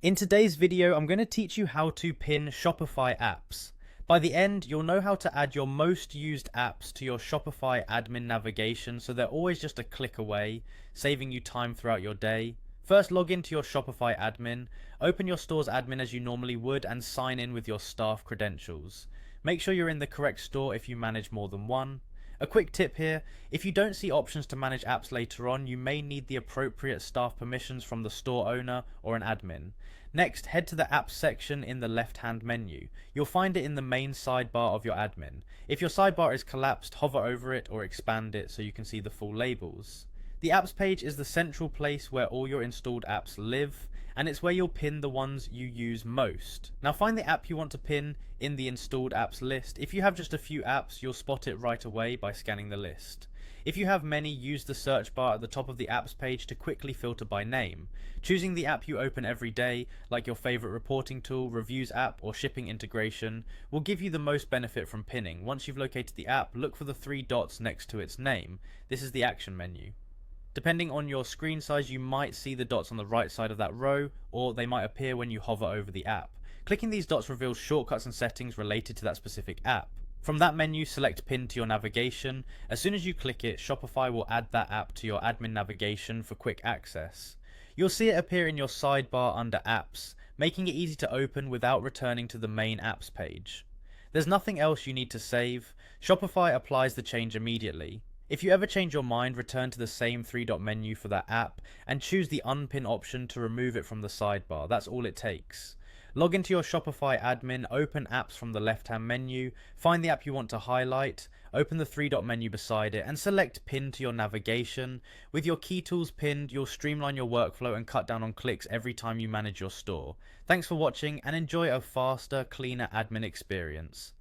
In today's video, I'm going to teach you how to pin Shopify apps. By the end, you'll know how to add your most used apps to your Shopify admin navigation so they're always just a click away, saving you time throughout your day. First, log into your Shopify admin, open your store's admin as you normally would, and sign in with your staff credentials. Make sure you're in the correct store if you manage more than one. A quick tip here, if you don't see options to manage apps later on, you may need the appropriate staff permissions from the store owner or an admin. Next, head to the apps section in the left-hand menu. You'll find it in the main sidebar of your admin. If your sidebar is collapsed, hover over it or expand it so you can see the full labels. The apps page is the central place where all your installed apps live, and it's where you'll pin the ones you use most. Now find the app you want to pin in the installed apps list. If you have just a few apps, you'll spot it right away by scanning the list. If you have many, use the search bar at the top of the apps page to quickly filter by name. Choosing the app you open every day, like your favorite reporting tool, reviews app, or shipping integration, will give you the most benefit from pinning. Once you've located the app, look for the three dots next to its name. This is the action menu. Depending on your screen size, you might see the dots on the right side of that row, or they might appear when you hover over the app. Clicking these dots reveals shortcuts and settings related to that specific app. From that menu, select Pin to your navigation. As soon as you click it, Shopify will add that app to your admin navigation for quick access. You'll see it appear in your sidebar under Apps, making it easy to open without returning to the main apps page. There's nothing else you need to save. Shopify applies the change immediately. If you ever change your mind, return to the same three-dot menu for that app and choose the unpin option to remove it from the sidebar. That's all it takes. Log into your Shopify admin, open apps from the left-hand menu, find the app you want to highlight, open the three-dot menu beside it, and select Pin to your navigation. With your key tools pinned, you'll streamline your workflow and cut down on clicks every time you manage your store. Thanks for watching and enjoy a faster, cleaner admin experience.